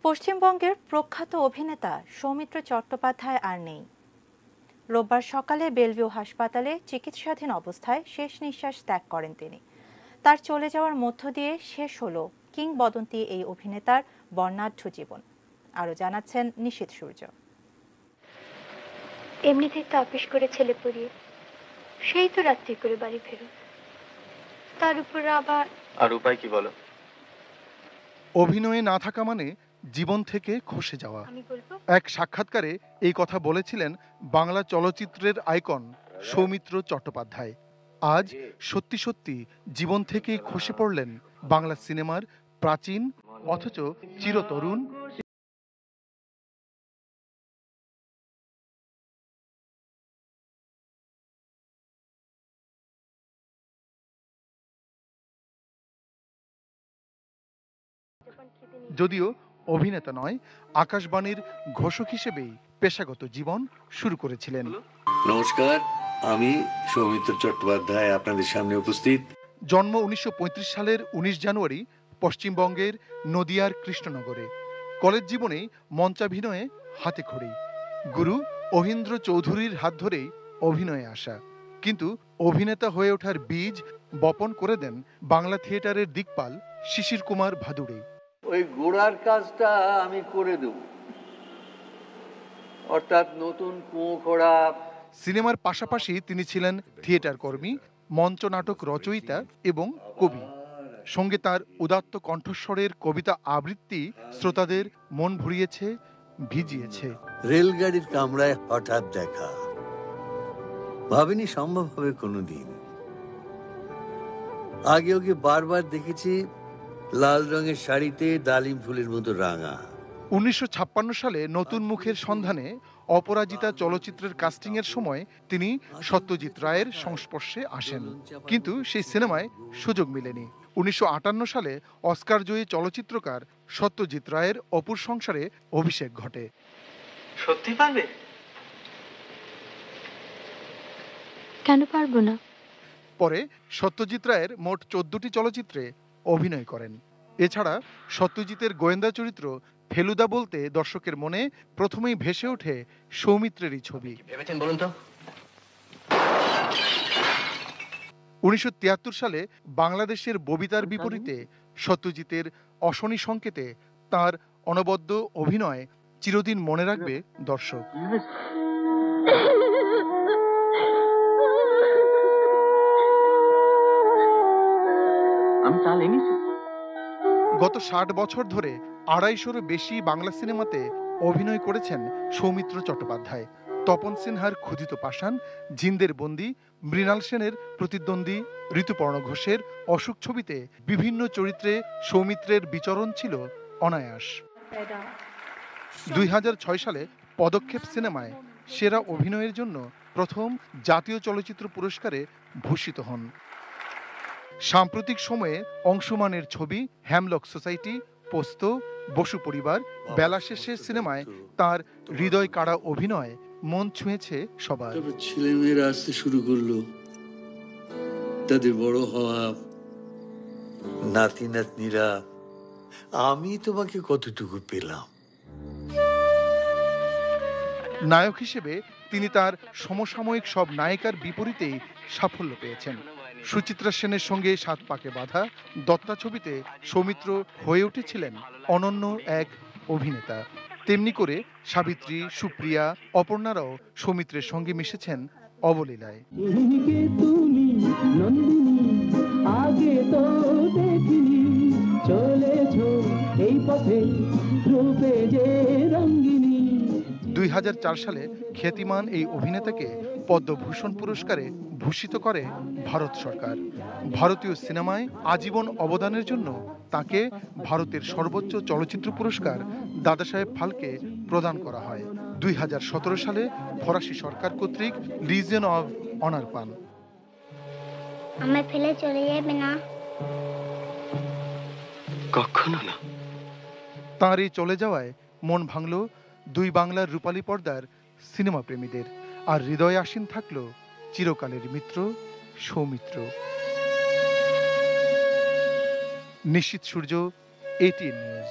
পশ্চিমবঙ্গের প্রখ্যাত অভিনেতা সৌমিত্র চট্টোপাধ্যায় আর নেই। রোববার সকালে বেলভিউ হাসপাতালে চিকিৎসাধীন অবস্থায় শেষ নিঃশ্বাস ত্যাগ করেন তিনি। তার চলে যাওয়ার মধ্য দিয়ে শেষ হল কিংবদন্তি এই অভিনেতার বর্ণাঢ্য জীবন। আরও জানাচ্ছেন নিশীথ সূর্য। এমনিতেই তো আপিস করে ছেলে পড়িয়ে সেই তো রাত্রি করে বাড়ি ফেরত, তার উপর আবার আর উপায় কি বলো? অভিনয়ে না থাকা মানে জীবন থেকে খসে যাওয়া। এক সাক্ষাৎকারে এই কথা বলেছিলেন বাংলা চলচ্চিত্রের আইকন সৌমিত্র চট্টোপাধ্যায়। আজ সত্যি সত্যি জীবন থেকে খসে পড়লেন বাংলা সিনেমার প্রাচীন অথচ চিরতরুণ যদিও অভিনেতা নয়, আকাশবাণীর ঘোষক হিসেবেই পেশাগত জীবন শুরু করেছিলেন। নমস্কার, আমি সৌমিত্র চট্টোপাধ্যায় আপনাদের সামনে উপস্থিত। জন্ম 1935 সালের 19 জানুয়ারি পশ্চিমবঙ্গের নদিয়ার কৃষ্ণনগরে। কলেজ জীবনে মঞ্চাভিনয়ে হাতে খড়ি। গুরু অহিন্দ্র চৌধুরীর হাত ধরেই অভিনয়ে আসা, কিন্তু অভিনেতা হয়ে ওঠার বীজ বপন করে দেন বাংলা থিয়েটারের দিকপাল শিশির কুমার ভাদুড়ী। ওই গোড়ার কাজটা আমি করে দেব, অর্থাৎ নতুন কুঁয়ো খোঁড়া। সিনেমার পাশাপাশি তিনি ছিলেন থিয়েটার কর্মী, মঞ্চনাটক রচয়িতা এবং কবি। সঙ্গে তার উদাত্ত কণ্ঠস্বরের কবিতা আবৃত্তি শ্রোতাদের মন ভরিয়েছে, ভিজিয়েছে। রেলগাড়ির কামরায় হঠাৎ দেখা, ভাবিনি সম্ভব হবে কোনোদিন। আগে ওকে বারবার দেখেছি লাল রঙের শাড়িতে ডালিম ফুলের মতো রাঙা। 1956 সালে নতুন মুখের সন্ধানে অপরাজিতা চলচ্চিত্রের কাস্টিং এর সময় তিনি সত্যজিৎ রায়ের সংস্পর্শে আসেন, কিন্তু সেই সিনেমায় সুযোগ মেলেনি। 1958 সালে অস্কার জয়ী চলচ্চিত্রকার সত্যজিৎ রায়ের অপুর সংসারে অভিষেক ঘটে। সত্যি পারবে? কেন পারবো না? পরে সত্যজিৎ রায়ের মোট 14টি চলচ্চিত্রে অভিনয় করেন। এছাড়া সত্যজিতের গোয়েন্দা চরিত্র ফেলুদা বলতে দর্শকের মনে প্রথমেই ভেসে ওঠে সৌমিত্রেরই ছবি। ভেবেছেন বলুন তো? 1973 সালে বাংলাদেশের ববিতার বিপরীতে সত্যজিতের অশনি সংকেতে তার অনবদ্য অভিনয় চিরদিন মনে রাখবে দর্শক। গত 60 বছর ধরে 250-রও বেশি বাংলা সিনেমাতে অভিনয় করেছেন সৌমিত্র চট্টোপাধ্যায়। তপন সিনহার ক্ষুধিত পাষাণ, জিন্দের বন্দী, মৃণাল সেনের প্রতিদ্বন্দ্বী, ঋতুপর্ণ ঘোষের অসুখ ছবিতে বিভিন্ন চরিত্রে সৌমিত্রের বিচরণ ছিল অনায়াস। 2006 সালে পদক্ষেপ সিনেমায় সেরা অভিনয়ের জন্য প্রথম জাতীয় চলচ্চিত্র পুরস্কারে ভূষিত হন। সাম্প্রতিক সময়ে অংশমানের ছবি হ্যামলক সোসাইটি, পোস্ত, বসু পরিবার, বেলা শেষের সিনেমায় তার হৃদয় কাড়া অভিনয় মন ছুঁয়েছে সবার। ছেলেমেয়েরা আসতে শুরু করলো, তাদের বড় হওয়া, নাতি নাতনিরা। আমি তোমাকে কতটুকু পেলাম। নায়ক হিসেবে তিনি তার সমসাময়িক সব নায়িকার বিপরীতেই সাফল্য পেয়েছেন। সুচিত্রা সেনের সঙ্গে 7 পাকে বাঁধা, দত্তা ছবিতে সৌমিত্র হয়ে উঠেছিলেন অনন্য এক অভিনেতা। তেমনি করে সাবিত্রী, সুপ্রিয়া, অপর্ণারাও সৌমিত্রের সঙ্গে মিশেছেন অবলীলায়। আগে তো দেখিনি, চলেছো এই পথে, রূপে যে রঙ্গিনী। 2004 সালে খ্যাতিমান এই অভিনেতাকে পদ্মভূষণ পুরস্কারে ভূষিত করে ভারত সরকার। ভারতীয় সিনেমায় আজীবন অবদানের জন্য তাকে ভারতের সর্বোচ্চ চলচ্চিত্র পুরস্কার দাদাসাহেব ফালকে প্রদান করা হয়। 2017 সালে ফরাসি সরকার কর্তৃক লিজিয়ন অব অনার পান। আমায় ফেলে চলে যাবে না? কখনো না। তাঁর এই চলে যাওয়ায় মন ভাঙল 2 বাংলার রূপালী পর্দার সিনেমা প্রেমীদের, আর হৃদয়ে আসীন থাকল চিরকালের মিত্র সৌমিত্র। নিশীথ সূর্য, ATN নিউজ।